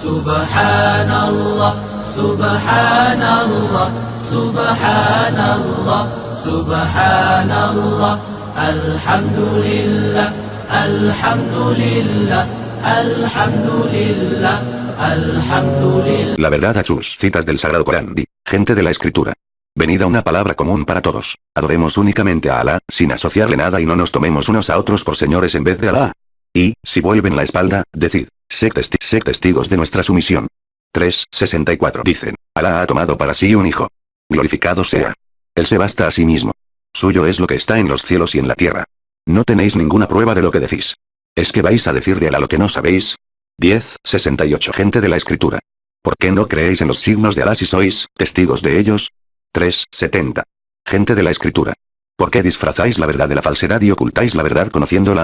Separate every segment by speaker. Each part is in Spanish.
Speaker 1: Subhanallah, Subhanallah, Subhanallah, Subhanallah, Alhamdulillah, Alhamdulillah, Alhamdulillah, Alhamdulillah.
Speaker 2: La verdad a sus citas del Sagrado Corán. Gente de la Escritura. Venid a una palabra común para todos. Adoremos únicamente a Alá, sin asociarle nada, y no nos tomemos unos a otros por señores en vez de Alá. Y, si vuelven la espalda, decid, sed testigos de nuestra sumisión. 3:64 dicen, Alá ha tomado para sí un hijo. Glorificado sea. Él se basta a sí mismo. Suyo es lo que está en los cielos y en la tierra. No tenéis ninguna prueba de lo que decís. ¿Es que vais a decir de Alá lo que no sabéis? 10:68 Gente de la Escritura. ¿Por qué no creéis en los signos de Alá si sois testigos de ellos? 3:70 Gente de la Escritura. ¿Por qué disfrazáis la verdad de la falsedad y ocultáis la verdad conociéndola?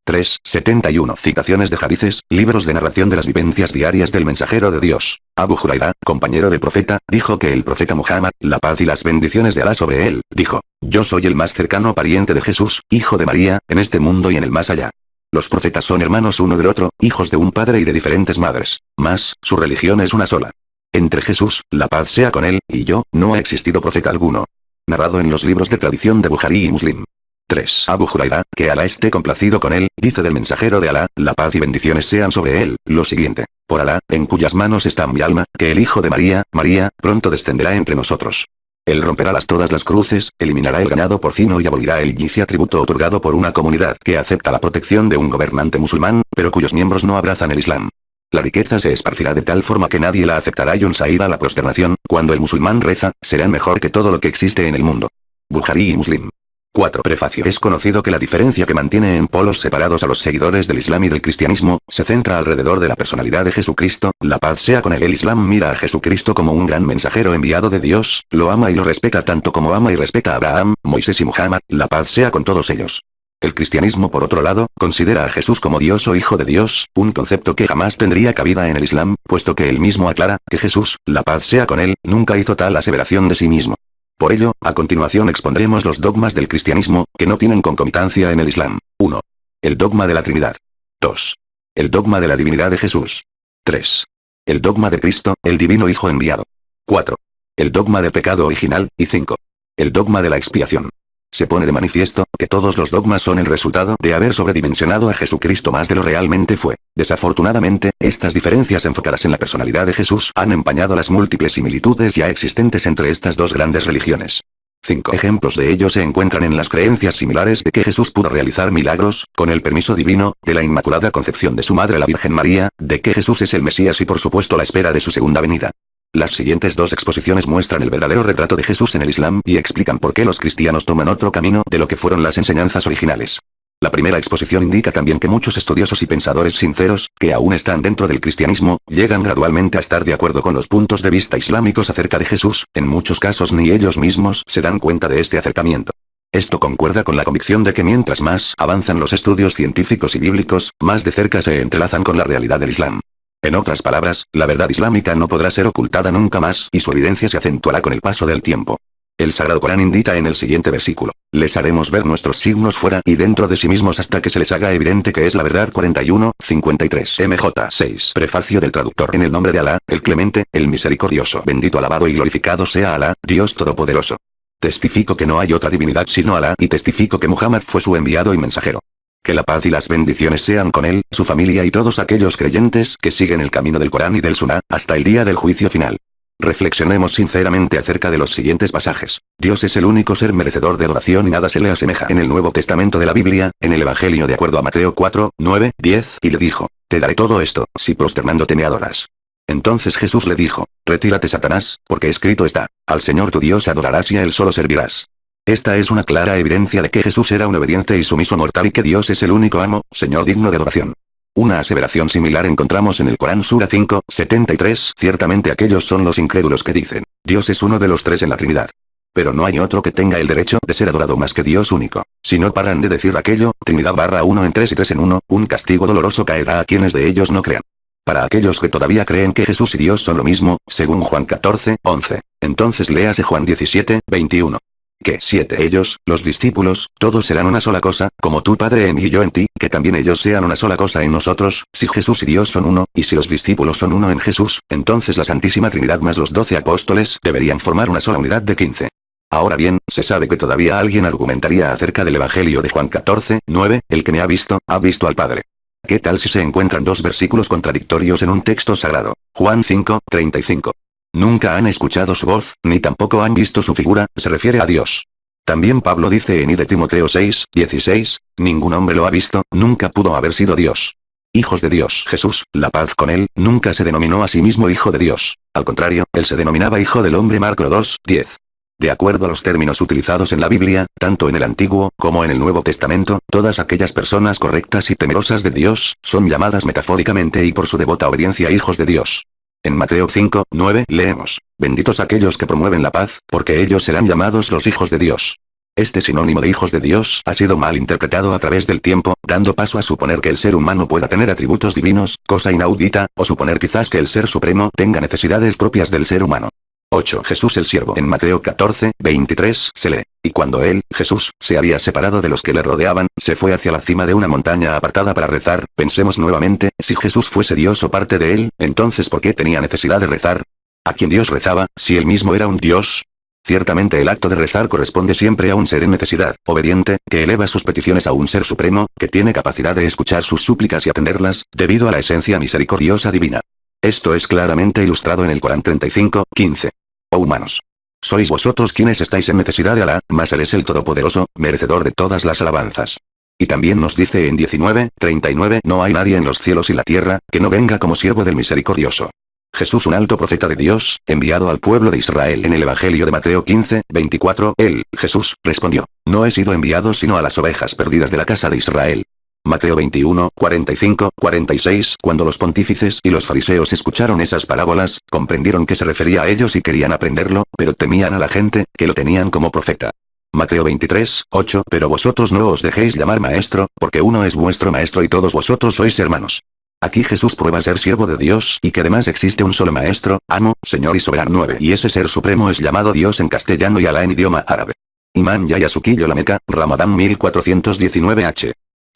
Speaker 2: 3:71 Citaciones de hadices, libros de narración de las vivencias diarias del mensajero de Dios. Abu Hurairah, compañero del profeta, dijo que el profeta Muhammad, la paz y las bendiciones de Alá sobre él, dijo, yo soy el más cercano pariente de Jesús, hijo de María, en este mundo y en el más allá. Los profetas son hermanos uno del otro, hijos de un padre y de diferentes madres, mas, su religión es una sola. Entre Jesús, la paz sea con él, y yo, no ha existido profeta alguno. Narrado en los libros de tradición de Bukhari y Muslim. 3. Abu Hurairah, que Alá esté complacido con él, dice del mensajero de Alá, la paz y bendiciones sean sobre él, lo siguiente, por Alá, en cuyas manos está mi alma, que el hijo de María, pronto descenderá entre nosotros. Él romperá todas las cruces, eliminará el ganado porcino y abolirá el jizya, tributo otorgado por una comunidad que acepta la protección de un gobernante musulmán, pero cuyos miembros no abrazan el Islam. La riqueza se esparcirá de tal forma que nadie la aceptará, y un saíd a la prosternación, cuando el musulmán reza, será mejor que todo lo que existe en el mundo. Bukhari y Muslim. 4. Prefacio. Es conocido que la diferencia que mantiene en polos separados a los seguidores del Islam y del cristianismo, se centra alrededor de la personalidad de Jesucristo, la paz sea con él. El Islam mira a Jesucristo como un gran mensajero enviado de Dios, lo ama y lo respeta tanto como ama y respeta a Abraham, Moisés y Muhammad, la paz sea con todos ellos. El cristianismo, por otro lado, considera a Jesús como Dios o Hijo de Dios, un concepto que jamás tendría cabida en el Islam, puesto que él mismo aclara, que Jesús, la paz sea con él, nunca hizo tal aseveración de sí mismo. Por ello, a continuación expondremos los dogmas del cristianismo, que no tienen concomitancia en el Islam. 1. El dogma de la Trinidad. 2. El dogma de la divinidad de Jesús. 3. El dogma de Cristo, el divino Hijo enviado. 4. El dogma del pecado original, y 5. El dogma de la expiación. Se pone de manifiesto que todos los dogmas son el resultado de haber sobredimensionado a Jesucristo más de lo realmente fue. Desafortunadamente, estas diferencias enfocadas en la personalidad de Jesús han empañado las múltiples similitudes ya existentes entre estas dos grandes religiones. 5 ejemplos de ello se encuentran en las creencias similares de que Jesús pudo realizar milagros, con el permiso divino, de la Inmaculada Concepción de su madre la Virgen María, de que Jesús es el Mesías y por supuesto la espera de su segunda venida. Las siguientes dos exposiciones muestran el verdadero retrato de Jesús en el Islam y explican por qué los cristianos toman otro camino de lo que fueron las enseñanzas originales. La primera exposición indica también que muchos estudiosos y pensadores sinceros, que aún están dentro del cristianismo, llegan gradualmente a estar de acuerdo con los puntos de vista islámicos acerca de Jesús, en muchos casos ni ellos mismos se dan cuenta de este acercamiento. Esto concuerda con la convicción de que mientras más avanzan los estudios científicos y bíblicos, más de cerca se entrelazan con la realidad del Islam. En otras palabras, la verdad islámica no podrá ser ocultada nunca más y su evidencia se acentuará con el paso del tiempo. El Sagrado Corán indica en el siguiente versículo, les haremos ver nuestros signos fuera y dentro de sí mismos hasta que se les haga evidente que es la verdad. 41:53 MJ 6. Prefacio del traductor. En el nombre de Alá, el Clemente, el Misericordioso. Bendito, alabado y glorificado sea Alá, Dios Todopoderoso. Testifico que no hay otra divinidad sino Alá y testifico que Muhammad fue su enviado y mensajero. Que la paz y las bendiciones sean con él, su familia y todos aquellos creyentes que siguen el camino del Corán y del Sunnah, hasta el día del juicio final. Reflexionemos sinceramente acerca de los siguientes pasajes. Dios es el único ser merecedor de adoración y nada se le asemeja. En el Nuevo Testamento de la Biblia, en el Evangelio de acuerdo a Mateo 4, 9, 10, y le dijo, te daré todo esto, si prosternándote me adoras. Entonces Jesús le dijo, retírate Satanás, porque escrito está, al Señor tu Dios adorarás y a él solo servirás. Esta es una clara evidencia de que Jesús era un obediente y sumiso mortal y que Dios es el único amo, Señor digno de adoración. Una aseveración similar encontramos en el Corán Sura 5, 73. Ciertamente aquellos son los incrédulos que dicen, Dios es uno de los tres en la Trinidad. Pero no hay otro que tenga el derecho de ser adorado más que Dios único. Si no paran de decir aquello, Trinidad / 1 en 3 y 3 en 1, un castigo doloroso caerá a quienes de ellos no crean. Para aquellos que todavía creen que Jesús y Dios son lo mismo, según Juan 14, 11. Entonces léase Juan 17, 21. Que 7. Ellos, los discípulos, todos serán una sola cosa, como tú Padre en mí y yo en ti, que también ellos sean una sola cosa en nosotros. Si Jesús y Dios son uno, y si los discípulos son uno en Jesús, entonces la Santísima Trinidad más los 12 apóstoles deberían formar una sola unidad de 15. Ahora bien, se sabe que todavía alguien argumentaría acerca del Evangelio de Juan 14:9, el que me ha visto al Padre. ¿Qué tal si se encuentran dos versículos contradictorios en un texto sagrado? Juan 5:35. Nunca han escuchado su voz, ni tampoco han visto su figura, se refiere a Dios. También Pablo dice en I de Timoteo 6:16, ningún hombre lo ha visto, nunca pudo haber sido Dios. Hijos de Dios. Jesús, la paz con él, nunca se denominó a sí mismo Hijo de Dios. Al contrario, él se denominaba Hijo del Hombre. Marcos 2:10. De acuerdo a los términos utilizados en la Biblia, tanto en el Antiguo como en el Nuevo Testamento, todas aquellas personas correctas y temerosas de Dios, son llamadas metafóricamente y por su devota obediencia hijos de Dios. En Mateo 5:9 leemos, benditos aquellos que promueven la paz, porque ellos serán llamados los hijos de Dios. Este sinónimo de hijos de Dios ha sido mal interpretado a través del tiempo, dando paso a suponer que el ser humano pueda tener atributos divinos, cosa inaudita, o suponer quizás que el ser supremo tenga necesidades propias del ser humano. 8. Jesús el siervo. En Mateo 14:23 se lee, y cuando él, Jesús, se había separado de los que le rodeaban, se fue hacia la cima de una montaña apartada para rezar. Pensemos nuevamente, si Jesús fuese Dios o parte de él, entonces ¿por qué tenía necesidad de rezar? ¿A quién Dios rezaba, si él mismo era un Dios? Ciertamente el acto de rezar corresponde siempre a un ser en necesidad, obediente, que eleva sus peticiones a un ser supremo, que tiene capacidad de escuchar sus súplicas y atenderlas, debido a la esencia misericordiosa divina. Esto es claramente ilustrado en el Corán 35:15. Oh humanos. Sois vosotros quienes estáis en necesidad de Alá, mas Él es el Todopoderoso, merecedor de todas las alabanzas. Y también nos dice en 19:39, no hay nadie en los cielos y la tierra, que no venga como siervo del misericordioso. Jesús, un alto profeta de Dios, enviado al pueblo de Israel. En el Evangelio de Mateo 15:24, él, Jesús, respondió, no he sido enviado sino a las ovejas perdidas de la casa de Israel. Mateo 21:45-46. Cuando los pontífices y los fariseos escucharon esas parábolas, comprendieron que se refería a ellos y querían aprenderlo, pero temían a la gente, que lo tenían como profeta. Mateo 23:8. Pero vosotros no os dejéis llamar maestro, porque uno es vuestro maestro y todos vosotros sois hermanos. Aquí Jesús prueba ser siervo de Dios y que además existe un solo maestro, amo, señor y soberano. 9. Y ese ser supremo es llamado Dios en castellano y Alá en idioma árabe. Imán Yahya Suquillo La Meca, Ramadán 1419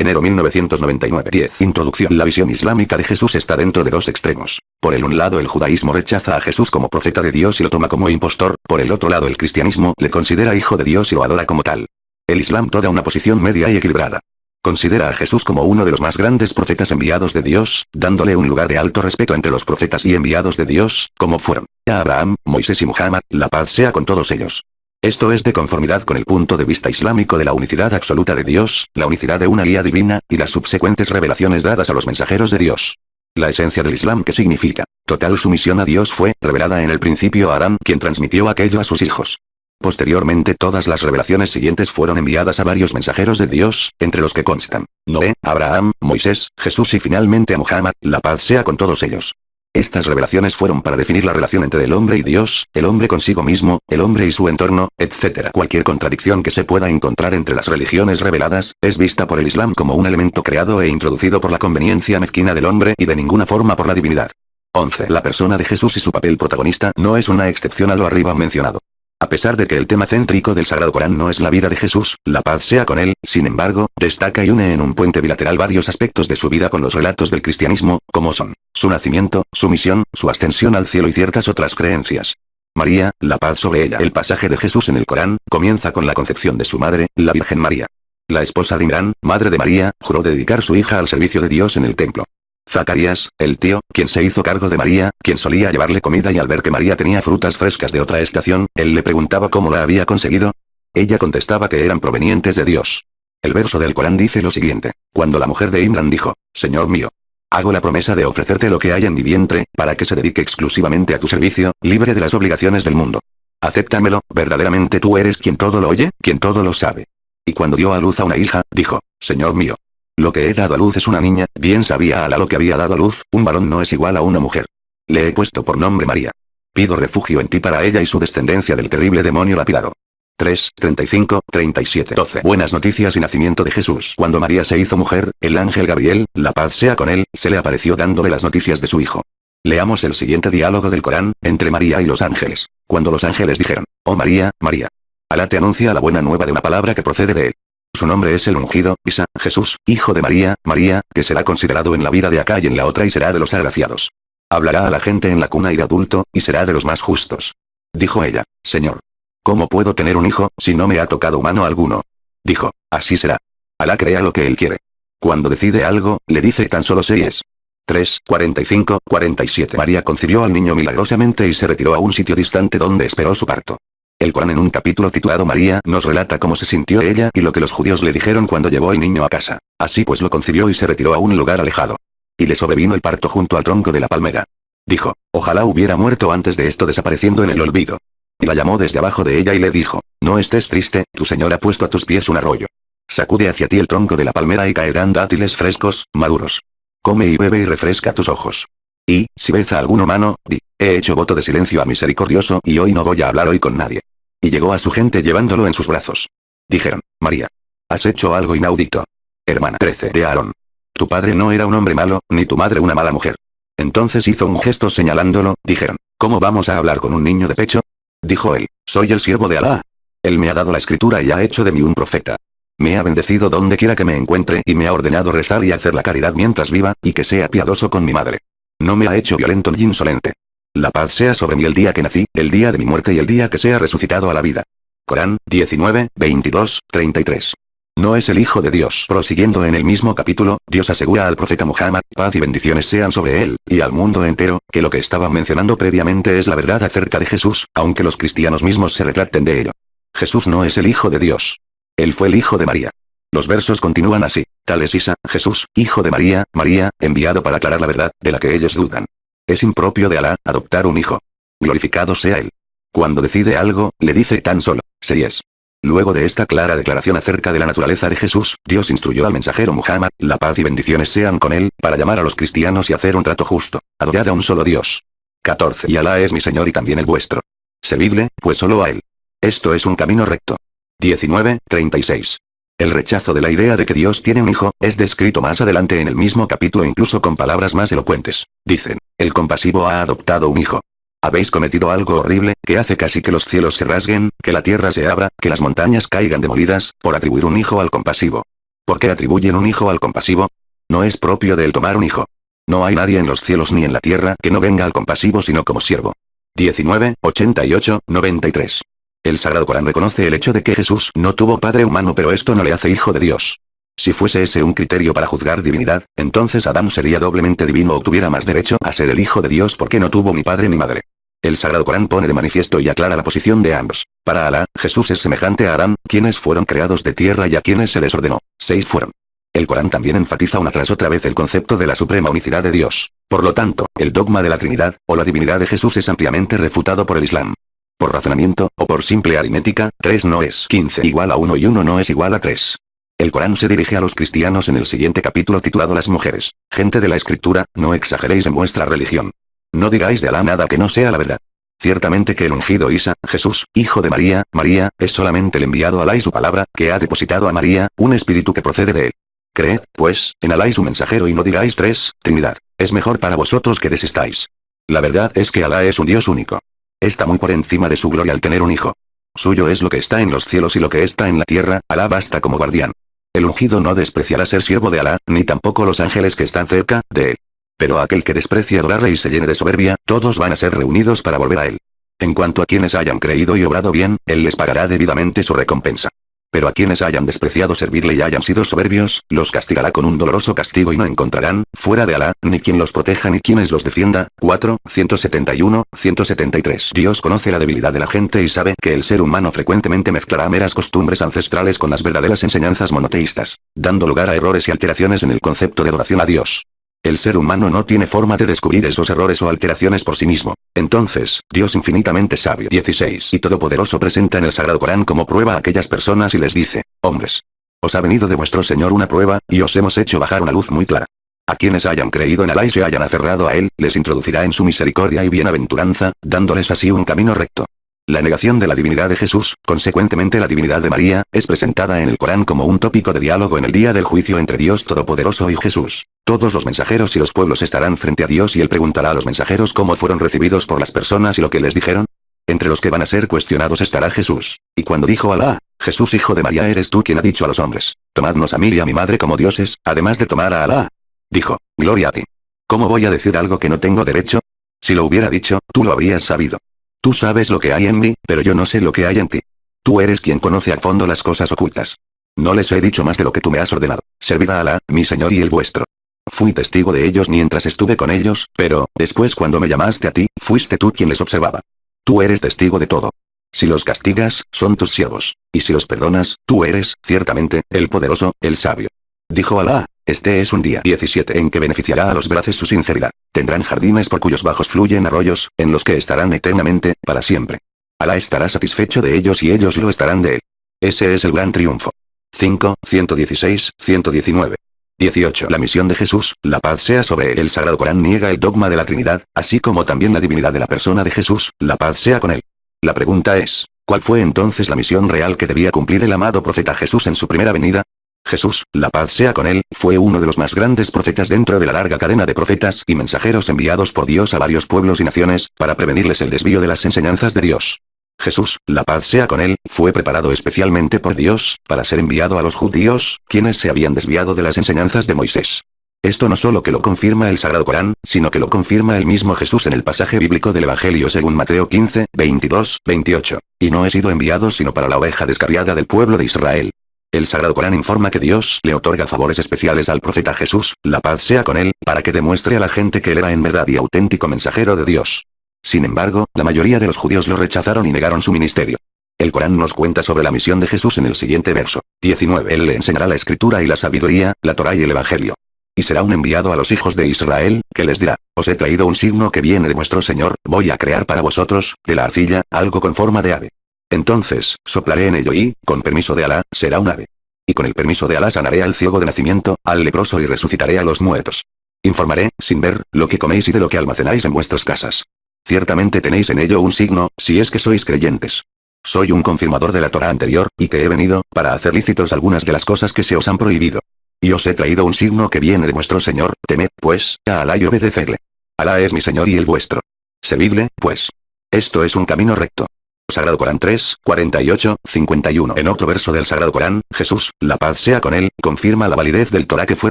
Speaker 2: Enero 1999. 10. Introducción. La visión islámica de Jesús está dentro de dos extremos. Por el un lado el judaísmo rechaza a Jesús como profeta de Dios y lo toma como impostor, por el otro lado el cristianismo le considera hijo de Dios y lo adora como tal. El Islam toda una posición media y equilibrada. Considera a Jesús como uno de los más grandes profetas enviados de Dios, dándole un lugar de alto respeto entre los profetas y enviados de Dios, como fueron Abraham, Moisés y Muhammad, la paz sea con todos ellos. Esto es de conformidad con el punto de vista islámico de la unicidad absoluta de Dios, la unicidad de una guía divina, y las subsecuentes revelaciones dadas a los mensajeros de Dios. La esencia del Islam, que significa total sumisión a Dios, fue revelada en el principio a Adán, quien transmitió aquello a sus hijos. Posteriormente todas las revelaciones siguientes fueron enviadas a varios mensajeros de Dios, entre los que constan Noé, Abraham, Moisés, Jesús y finalmente a Muhammad, la paz sea con todos ellos. Estas revelaciones fueron para definir la relación entre el hombre y Dios, el hombre consigo mismo, el hombre y su entorno, etc. Cualquier contradicción que se pueda encontrar entre las religiones reveladas, es vista por el Islam como un elemento creado e introducido por la conveniencia mezquina del hombre y de ninguna forma por la divinidad. 11. La persona de Jesús y su papel protagonista no es una excepción a lo arriba mencionado. A pesar de que el tema céntrico del Sagrado Corán no es la vida de Jesús, la paz sea con él, sin embargo, destaca y une en un puente bilateral varios aspectos de su vida con los relatos del cristianismo, como son su nacimiento, su misión, su ascensión al cielo y ciertas otras creencias. María, la paz sobre ella. El pasaje de Jesús en el Corán comienza con la concepción de su madre, la Virgen María. La esposa de Imrán, madre de María, juró dedicar su hija al servicio de Dios en el templo. Zacarías, el tío, quien se hizo cargo de María, quien solía llevarle comida y al ver que María tenía frutas frescas de otra estación, él le preguntaba cómo la había conseguido. Ella contestaba que eran provenientes de Dios. El verso del Corán dice lo siguiente: cuando la mujer de Imrán dijo, Señor mío, hago la promesa de ofrecerte lo que hay en mi vientre, para que se dedique exclusivamente a tu servicio, libre de las obligaciones del mundo. Acéptamelo, verdaderamente tú eres quien todo lo oye, quien todo lo sabe. Y cuando dio a luz a una hija, dijo, Señor mío, lo que he dado a luz es una niña, bien sabía Alá lo que había dado a luz, un varón no es igual a una mujer. Le he puesto por nombre María. Pido refugio en ti para ella y su descendencia del terrible demonio lapidado. 3, 35, 37, 12. Buenas noticias y nacimiento de Jesús. Cuando María se hizo mujer, el ángel Gabriel, la paz sea con él, se le apareció dándole las noticias de su hijo. Leamos el siguiente diálogo del Corán, entre María y los ángeles. Cuando los ángeles dijeron, oh María, María, Alá te anuncia la buena nueva de una palabra que procede de él. Su nombre es el ungido, Isa, Jesús, hijo de María, que será considerado en la vida de acá y en la otra y será de los agraciados. Hablará a la gente en la cuna y de adulto, y será de los más justos. Dijo ella, Señor, ¿cómo puedo tener un hijo, si no me ha tocado humano alguno? Dijo, así será. Alá crea lo que él quiere. Cuando decide algo, le dice tan solo sí es. 3:45-47 María concibió al niño milagrosamente y se retiró a un sitio distante donde esperó su parto. El Corán en un capítulo titulado María nos relata cómo se sintió ella y lo que los judíos le dijeron cuando llevó al niño a casa. Así pues lo concibió y se retiró a un lugar alejado. Y le sobrevino el parto junto al tronco de la palmera. Dijo, ojalá hubiera muerto antes de esto desapareciendo en el olvido. Y la llamó desde abajo de ella y le dijo, no estés triste, tu señor ha puesto a tus pies un arroyo. Sacude hacia ti el tronco de la palmera y caerán dátiles frescos, maduros. Come y bebe y refresca tus ojos. Y, si ves a algún humano, di, he hecho voto de silencio a misericordioso y hoy no voy a hablar hoy con nadie. Y llegó a su gente llevándolo en sus brazos. Dijeron, María, has hecho algo inaudito. Hermana 13 de Aarón. Tu padre no era un hombre malo, ni tu madre una mala mujer. Entonces hizo un gesto señalándolo, dijeron, ¿cómo vamos a hablar con un niño de pecho? Dijo él, soy el siervo de Alá. Él me ha dado la escritura y ha hecho de mí un profeta. Me ha bendecido donde quiera que me encuentre y me ha ordenado rezar y hacer la caridad mientras viva, y que sea piadoso con mi madre. No me ha hecho violento ni insolente. La paz sea sobre mí el día que nací, el día de mi muerte y el día que sea resucitado a la vida. Corán, 19:22-33. No es el Hijo de Dios. Prosiguiendo en el mismo capítulo, Dios asegura al profeta Muhammad, paz y bendiciones sean sobre él, y al mundo entero, que lo que estaba mencionando previamente es la verdad acerca de Jesús, aunque los cristianos mismos se retracten de ello. Jesús no es el Hijo de Dios. Él fue el hijo de María. Los versos continúan así, tal es Isa, Jesús, hijo de María, enviado para aclarar la verdad, de la que ellos dudan. Es impropio de Alá, adoptar un hijo. Glorificado sea él. Cuando decide algo, le dice tan solo, sí es. Luego de esta clara declaración acerca de la naturaleza de Jesús, Dios instruyó al mensajero Muhammad, la paz y bendiciones sean con él, para llamar a los cristianos y hacer un trato justo. Adorad a un solo Dios. 14 Y Alá es mi Señor y también el vuestro. Servidle, pues solo a él. Esto es un camino recto. 19:36. El rechazo de la idea de que Dios tiene un hijo, es descrito más adelante en el mismo capítulo incluso con palabras más elocuentes. Dicen, el compasivo ha adoptado un hijo. Habéis cometido algo horrible, que hace casi que los cielos se rasguen, que la tierra se abra, que las montañas caigan demolidas, por atribuir un hijo al compasivo. ¿Por qué atribuyen un hijo al compasivo? No es propio de él tomar un hijo. No hay nadie en los cielos ni en la tierra que no venga al compasivo sino como siervo. 19:88-93. El Sagrado Corán reconoce el hecho de que Jesús no tuvo padre humano, pero esto no le hace hijo de Dios. Si fuese ese un criterio para juzgar divinidad, entonces Adán sería doblemente divino o tuviera más derecho a ser el hijo de Dios porque no tuvo ni padre ni madre. El Sagrado Corán pone de manifiesto y aclara la posición de ambos. Para Alá, Jesús es semejante a Adán, quienes fueron creados de tierra y a quienes se les ordenó. 6 fueron. El Corán también enfatiza una tras otra vez el concepto de la suprema unicidad de Dios. Por lo tanto, el dogma de la Trinidad, o la divinidad de Jesús es ampliamente refutado por el Islam. Por razonamiento, o por simple aritmética, 3 no es 15 igual a 1 y 1 no es igual a 3. El Corán se dirige a los cristianos en el siguiente capítulo titulado Las mujeres. Gente de la escritura, no exageréis en vuestra religión. No digáis de Alá nada que no sea la verdad. Ciertamente que el ungido Isa, Jesús, hijo de María, es solamente el enviado a Alá y su palabra, que ha depositado a María, un espíritu que procede de él. Creed, pues, en Alá y su mensajero y no digáis 3, Trinidad. Es mejor para vosotros que desistáis. La verdad es que Alá es un Dios único. Está muy por encima de su gloria al tener un hijo. Suyo es lo que está en los cielos y lo que está en la tierra, Alá basta como guardián. El ungido no despreciará ser siervo de Alá, ni tampoco los ángeles que están cerca de él. Pero aquel que desprecie adorarle y se llene de soberbia, todos van a ser reunidos para volver a él. En cuanto a quienes hayan creído y obrado bien, él les pagará debidamente su recompensa. Pero a quienes hayan despreciado servirle y hayan sido soberbios, los castigará con un doloroso castigo y no encontrarán, fuera de Alá, ni quien los proteja ni quienes los defienda. 4:171-173 Dios conoce la debilidad de la gente y sabe que el ser humano frecuentemente mezclará meras costumbres ancestrales con las verdaderas enseñanzas monoteístas, dando lugar a errores y alteraciones en el concepto de adoración a Dios. El ser humano no tiene forma de descubrir esos errores o alteraciones por sí mismo. Entonces, Dios infinitamente sabio 16 y todopoderoso presenta en el Sagrado Corán como prueba a aquellas personas y les dice, hombres, os ha venido de vuestro Señor una prueba, y os hemos hecho bajar una luz muy clara. A quienes hayan creído en Alá y se hayan aferrado a él, les introducirá en su misericordia y bienaventuranza, dándoles así un camino recto. La negación de la divinidad de Jesús, consecuentemente la divinidad de María, es presentada en el Corán como un tópico de diálogo en el día del juicio entre Dios Todopoderoso y Jesús. Todos los mensajeros y los pueblos estarán frente a Dios y él preguntará a los mensajeros cómo fueron recibidos por las personas y lo que les dijeron. Entre los que van a ser cuestionados estará Jesús. Y cuando dijo Alá, Jesús hijo de María eres tú quien ha dicho a los hombres, tomadnos a mí y a mi madre como dioses, además de tomar a Alá. Dijo, gloria a ti. ¿Cómo voy a decir algo que no tengo derecho? Si lo hubiera dicho, tú lo habrías sabido. Tú sabes lo que hay en mí, pero yo no sé lo que hay en ti. Tú eres quien conoce a fondo las cosas ocultas. No les he dicho más de lo que tú me has ordenado. Servid a Alá, mi Señor y el vuestro. Fui testigo de ellos mientras estuve con ellos, pero, después cuando me llamaste a ti, fuiste tú quien les observaba. Tú eres testigo de todo. Si los castigas, son tus siervos. Y si los perdonas, tú eres, ciertamente, el poderoso, el sabio. Dijo Alá, este es un día 17 en que beneficiará a los veraces su sinceridad. Tendrán jardines por cuyos bajos fluyen arroyos, en los que estarán eternamente, para siempre. Alá estará satisfecho de ellos y ellos lo estarán de él. Ese es el gran triunfo. 5, 116, 119. 18. La misión de Jesús, la paz sea sobre él. El Sagrado Corán niega el dogma de la Trinidad, así como también la divinidad de la persona de Jesús, la paz sea con él. La pregunta es, ¿cuál fue entonces la misión real que debía cumplir el amado profeta Jesús en su primera venida? Jesús, la paz sea con él, fue uno de los más grandes profetas dentro de la larga cadena de profetas y mensajeros enviados por Dios a varios pueblos y naciones, para prevenirles el desvío de las enseñanzas de Dios. Jesús, la paz sea con él, fue preparado especialmente por Dios, para ser enviado a los judíos, quienes se habían desviado de las enseñanzas de Moisés. Esto no solo que lo confirma el Sagrado Corán, sino que lo confirma el mismo Jesús en el pasaje bíblico del Evangelio según Mateo 15, 22, 28. Y no he sido enviado sino para la oveja descarriada del pueblo de Israel. El Sagrado Corán informa que Dios le otorga favores especiales al profeta Jesús, la paz sea con él, para que demuestre a la gente que él era en verdad y auténtico mensajero de Dios. Sin embargo, la mayoría de los judíos lo rechazaron y negaron su ministerio. El Corán nos cuenta sobre la misión de Jesús en el siguiente verso. 19. Él le enseñará la escritura y la sabiduría, la Torá y el Evangelio. Y será un enviado a los hijos de Israel, que les dirá, os he traído un signo que viene de vuestro Señor, voy a crear para vosotros, de la arcilla, algo con forma de ave. Entonces, soplaré en ello y, con permiso de Alá, será un ave. Y con el permiso de Alá sanaré al ciego de nacimiento, al leproso y resucitaré a los muertos. Informaré, sin ver, lo que coméis y de lo que almacenáis en vuestras casas. Ciertamente tenéis en ello un signo, si es que sois creyentes. Soy un confirmador de la Torá anterior, y que he venido, para hacer lícitos algunas de las cosas que se os han prohibido. Y os he traído un signo que viene de vuestro Señor, temed, pues, a Alá y obedecedle. Alá es mi Señor y el vuestro. Servidle, pues. Esto es un camino recto. Sagrado Corán 3, 48, 51. En otro verso del Sagrado Corán, Jesús, la paz sea con él, confirma la validez del Torá que fue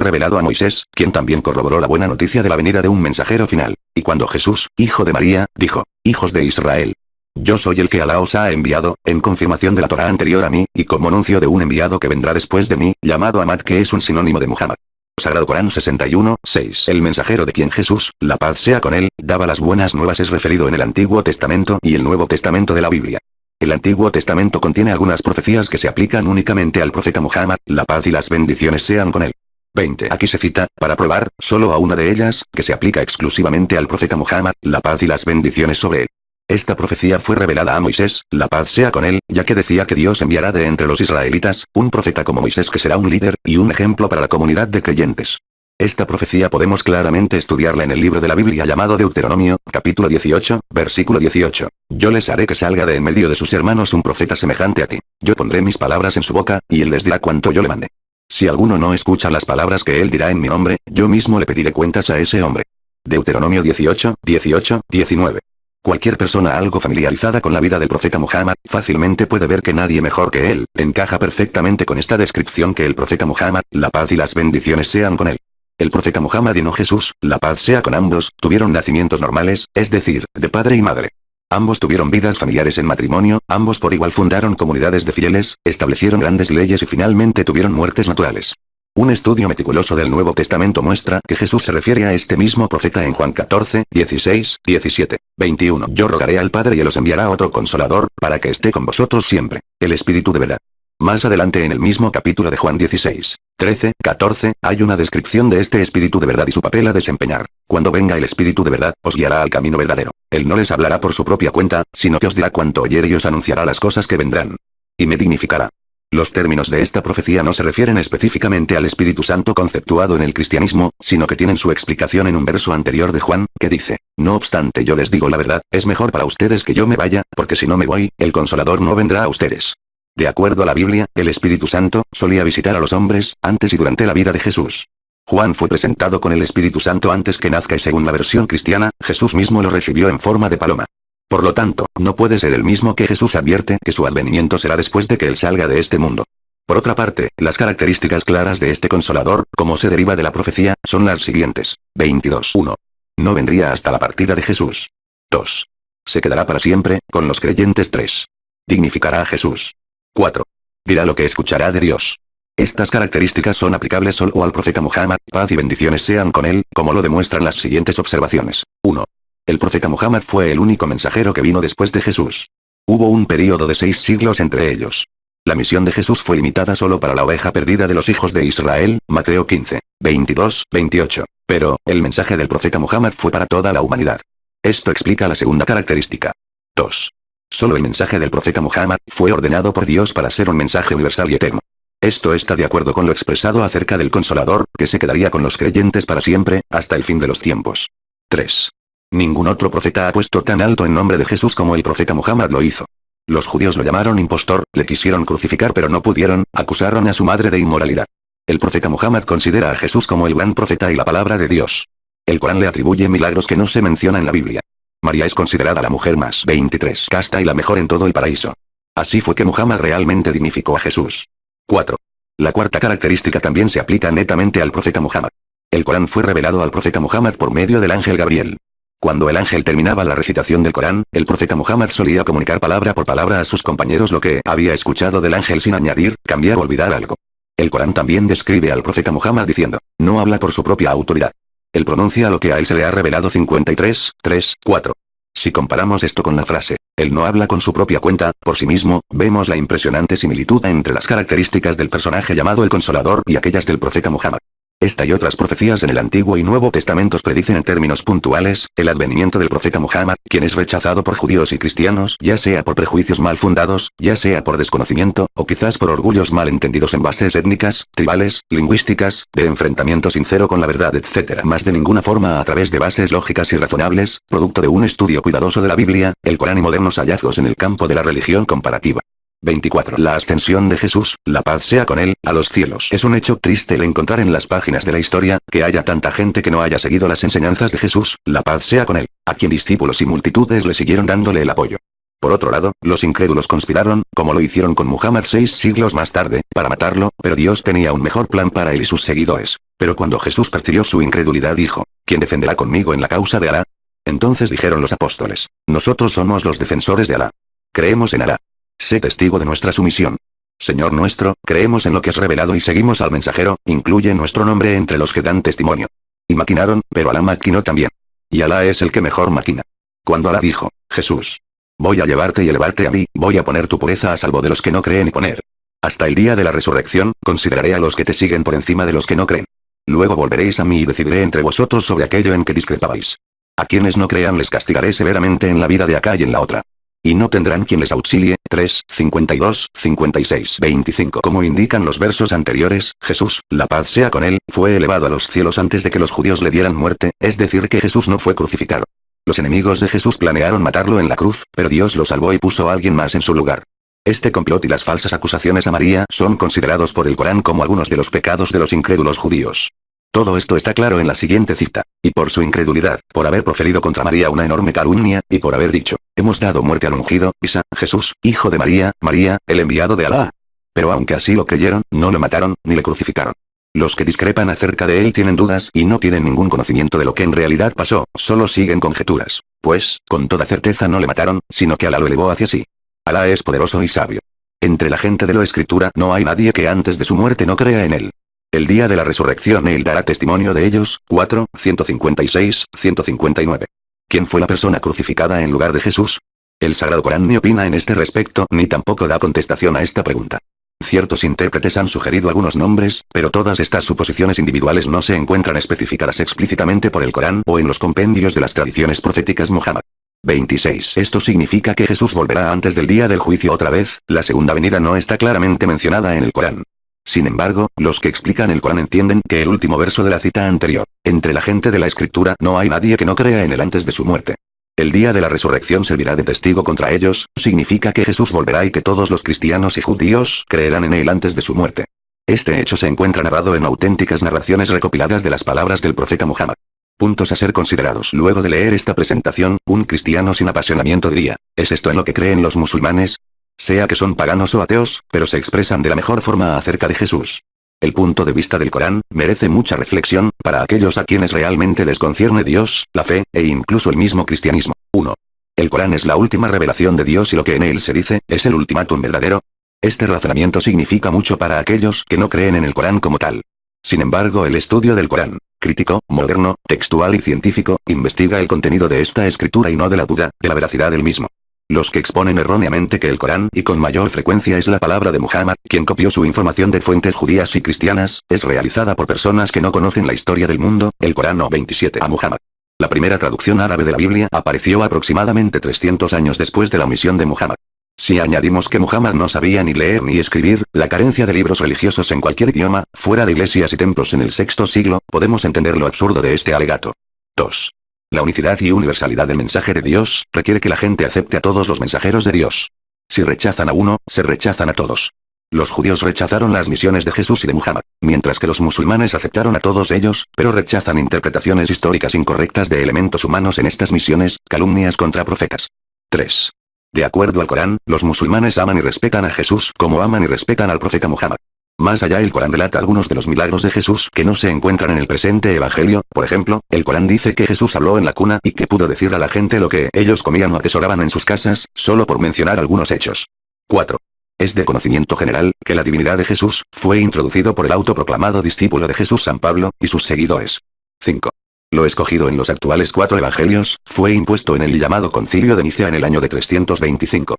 Speaker 2: revelado a Moisés, quien también corroboró la buena noticia de la venida de un mensajero final. Y cuando Jesús, hijo de María, dijo, hijos de Israel, yo soy el que Alá os ha enviado, en confirmación de la Torá anterior a mí, y como anuncio de un enviado que vendrá después de mí, llamado Ahmad, que es un sinónimo de Muhammad. Sagrado Corán 61, 6. El mensajero de quien Jesús, la paz sea con él, daba las buenas nuevas es referido en el Antiguo Testamento y el Nuevo Testamento de la Biblia. El Antiguo Testamento contiene algunas profecías que se aplican únicamente al profeta Muhammad, la paz y las bendiciones sean con él. 20. Aquí se cita, para probar, solo a una de ellas, que se aplica exclusivamente al profeta Muhammad, la paz y las bendiciones sobre él. Esta profecía fue revelada a Moisés, la paz sea con él, ya que decía que Dios enviará de entre los israelitas, un profeta como Moisés que será un líder, y un ejemplo para la comunidad de creyentes. Esta profecía podemos claramente estudiarla en el libro de la Biblia llamado Deuteronomio, capítulo 18, versículo 18. Yo les haré que salga de en medio de sus hermanos un profeta semejante a ti. Yo pondré mis palabras en su boca, y él les dirá cuanto yo le mande. Si alguno no escucha las palabras que él dirá en mi nombre, yo mismo le pediré cuentas a ese hombre. Deuteronomio 18, 18, 19. Cualquier persona algo familiarizada con la vida del profeta Muhammad, fácilmente puede ver que nadie mejor que él, encaja perfectamente con esta descripción que el profeta Muhammad, la paz y las bendiciones sean con él. El profeta Muhammad y no Jesús, la paz sea con ambos, tuvieron nacimientos normales, es decir, de padre y madre. Ambos tuvieron vidas familiares en matrimonio, ambos por igual fundaron comunidades de fieles, establecieron grandes leyes y finalmente tuvieron muertes naturales. Un estudio meticuloso del Nuevo Testamento muestra que Jesús se refiere a este mismo profeta en Juan 14, 16, 17, 21. Yo rogaré al Padre y él os enviará otro consolador, para que esté con vosotros siempre, el Espíritu de verdad. Más adelante en el mismo capítulo de Juan 16, 13, 14, hay una descripción de este Espíritu de verdad y su papel a desempeñar. Cuando venga el Espíritu de verdad, os guiará al camino verdadero. Él no les hablará por su propia cuenta, sino que os dirá cuanto oyere y os anunciará las cosas que vendrán. Y me dignificará. Los términos de esta profecía no se refieren específicamente al Espíritu Santo conceptuado en el cristianismo, sino que tienen su explicación en un verso anterior de Juan, que dice, no obstante yo les digo la verdad, es mejor para ustedes que yo me vaya, porque si no me voy, el Consolador no vendrá a ustedes. De acuerdo a la Biblia, el Espíritu Santo solía visitar a los hombres, antes y durante la vida de Jesús. Juan fue presentado con el Espíritu Santo antes que nazca y según la versión cristiana, Jesús mismo lo recibió en forma de paloma. Por lo tanto, no puede ser el mismo que Jesús advierte que su advenimiento será después de que él salga de este mundo. Por otra parte, las características claras de este Consolador, como se deriva de la profecía, son las siguientes. 22. 1. No vendría hasta la partida de Jesús. 2. Se quedará para siempre, con los creyentes. 3. Dignificará a Jesús. 4. Dirá lo que escuchará de Dios. Estas características son aplicables solo al profeta Muhammad, paz y bendiciones sean con él, como lo demuestran las siguientes observaciones. 1. El profeta Muhammad fue el único mensajero que vino después de Jesús. Hubo un período de 6 siglos entre ellos. La misión de Jesús fue limitada solo para la oveja perdida de los hijos de Israel, Mateo 15, 22, 28. Pero, el mensaje del profeta Muhammad fue para toda la humanidad. Esto explica la segunda característica. 2. Solo el mensaje del profeta Muhammad fue ordenado por Dios para ser un mensaje universal y eterno. Esto está de acuerdo con lo expresado acerca del Consolador, que se quedaría con los creyentes para siempre, hasta el fin de los tiempos. 3. Ningún otro profeta ha puesto tan alto en nombre de Jesús como el profeta Muhammad lo hizo. Los judíos lo llamaron impostor, le quisieron crucificar pero no pudieron, acusaron a su madre de inmoralidad. El profeta Muhammad considera a Jesús como el gran profeta y la palabra de Dios. El Corán le atribuye milagros que no se mencionan en la Biblia. María es considerada la mujer más 23 casta y la mejor en todo el paraíso. Así fue que Muhammad realmente dignificó a Jesús. 4. La cuarta característica también se aplica netamente al profeta Muhammad. El Corán fue revelado al profeta Muhammad por medio del ángel Gabriel. Cuando el ángel terminaba la recitación del Corán, el profeta Muhammad solía comunicar palabra por palabra a sus compañeros lo que había escuchado del ángel sin añadir, cambiar o olvidar algo. El Corán también describe al profeta Muhammad diciendo, no habla por su propia autoridad. Él pronuncia lo que a él se le ha revelado 53, 3, 4. Si comparamos esto con la frase, él no habla con su propia cuenta, por sí mismo, vemos la impresionante similitud entre las características del personaje llamado el Consolador y aquellas del profeta Muhammad. Esta y otras profecías en el Antiguo y Nuevo Testamentos predicen en términos puntuales, el advenimiento del profeta Muhammad, quien es rechazado por judíos y cristianos, ya sea por prejuicios mal fundados, ya sea por desconocimiento, o quizás por orgullos mal entendidos en bases étnicas, tribales, lingüísticas, de enfrentamiento sincero con la verdad, etc. Más de ninguna forma a través de bases lógicas y razonables, producto de un estudio cuidadoso de la Biblia, el Corán y modernos hallazgos en el campo de la religión comparativa. 24. La ascensión de Jesús, la paz sea con él, a los cielos. Es un hecho triste el encontrar en las páginas de la historia, que haya tanta gente que no haya seguido las enseñanzas de Jesús, la paz sea con él, a quien discípulos y multitudes le siguieron dándole el apoyo. Por otro lado, los incrédulos conspiraron, como lo hicieron con Muhammad 6 siglos más tarde, para matarlo, pero Dios tenía un mejor plan para él y sus seguidores. Pero cuando Jesús percibió su incredulidad dijo, ¿quién defenderá conmigo en la causa de Alá? Entonces dijeron los apóstoles, nosotros somos los defensores de Alá. Creemos en Alá. Sé testigo de nuestra sumisión. Señor nuestro, creemos en lo que es revelado y seguimos al mensajero, incluye nuestro nombre entre los que dan testimonio. Y maquinaron, pero Alá maquinó también. Y Alá es el que mejor maquina. Cuando Alá dijo, Jesús, voy a llevarte y elevarte a mí, voy a poner tu pureza a salvo de los que no creen y poner. Hasta el día de la resurrección, consideraré a los que te siguen por encima de los que no creen. Luego volveréis a mí y decidiré entre vosotros sobre aquello en que discrepabais. A quienes no crean les castigaré severamente en la vida de acá y en la otra. Y no tendrán quien les auxilie. 3, 52, 56, 25. Como indican los versos anteriores, Jesús, la paz sea con él, fue elevado a los cielos antes de que los judíos le dieran muerte, es decir que Jesús no fue crucificado. Los enemigos de Jesús planearon matarlo en la cruz, pero Dios lo salvó y puso a alguien más en su lugar. Este complot y las falsas acusaciones a María son considerados por el Corán como algunos de los pecados de los incrédulos judíos. Todo esto está claro en la siguiente cita. Y por su incredulidad, por haber proferido contra María una enorme calumnia, y por haber dicho, hemos dado muerte al ungido, Isa, Jesús, hijo de María, María, el enviado de Alá. Pero aunque así lo creyeron, no lo mataron, ni le crucificaron. Los que discrepan acerca de él tienen dudas y no tienen ningún conocimiento de lo que en realidad pasó, solo siguen conjeturas. Pues, con toda certeza no le mataron, sino que Alá lo elevó hacia sí. Alá es poderoso y sabio. Entre la gente de la escritura no hay nadie que antes de su muerte no crea en él. El día de la resurrección él dará testimonio de ellos. 4, 156, 159. ¿Quién fue la persona crucificada en lugar de Jesús? El Sagrado Corán ni opina en este respecto, ni tampoco da contestación a esta pregunta. Ciertos intérpretes han sugerido algunos nombres, pero todas estas suposiciones individuales no se encuentran especificadas explícitamente por el Corán o en los compendios de las tradiciones proféticas Muhammad. 26. Esto significa que Jesús volverá antes del día del juicio otra vez, la segunda venida no está claramente mencionada en el Corán. Sin embargo, los que explican el Corán entienden que el último verso de la cita anterior, entre la gente de la escritura no hay nadie que no crea en él antes de su muerte. El día de la resurrección servirá de testigo contra ellos, significa que Jesús volverá y que todos los cristianos y judíos creerán en él antes de su muerte. Este hecho se encuentra narrado en auténticas narraciones recopiladas de las palabras del profeta Muhammad. Puntos a ser considerados. Luego de leer esta presentación, un cristiano sin apasionamiento diría, ¿es esto en lo que creen los musulmanes? Sea que son paganos o ateos, pero se expresan de la mejor forma acerca de Jesús. El punto de vista del Corán merece mucha reflexión para aquellos a quienes realmente les concierne Dios, la fe, e incluso el mismo cristianismo. 1. El Corán es la última revelación de Dios y lo que en él se dice, es el ultimátum verdadero. Este razonamiento significa mucho para aquellos que no creen en el Corán como tal. Sin embargo, el estudio del Corán, crítico, moderno, textual y científico, investiga el contenido de esta escritura y no de la duda, de la veracidad del mismo. Los que exponen erróneamente que el Corán, y con mayor frecuencia es la palabra de Muhammad, quien copió su información de fuentes judías y cristianas, es realizada por personas que no conocen la historia del mundo. El Corán no 27 a Muhammad. La primera traducción árabe de la Biblia apareció aproximadamente 300 años después de la misión de Muhammad. Si añadimos que Muhammad no sabía ni leer ni escribir, la carencia de libros religiosos en cualquier idioma, fuera de iglesias y templos en el sexto siglo, podemos entender lo absurdo de este alegato. 2. La unicidad y universalidad del mensaje de Dios, requiere que la gente acepte a todos los mensajeros de Dios. Si rechazan a uno, se rechazan a todos. Los judíos rechazaron las misiones de Jesús y de Muhammad, mientras que los musulmanes aceptaron a todos ellos, pero rechazan interpretaciones históricas incorrectas de elementos humanos en estas misiones, calumnias contra profetas. 3. De acuerdo al Corán, los musulmanes aman y respetan a Jesús como aman y respetan al profeta Muhammad. Más allá, el Corán relata algunos de los milagros de Jesús que no se encuentran en el presente evangelio. Por ejemplo, el Corán dice que Jesús habló en la cuna y que pudo decir a la gente lo que ellos comían o atesoraban en sus casas, solo por mencionar algunos hechos. 4. Es de conocimiento general que la divinidad de Jesús fue introducido por el autoproclamado discípulo de Jesús San Pablo y sus seguidores. 5. Lo escogido en los actuales 4 evangelios, fue impuesto en el llamado Concilio de Nicea en el año de 325.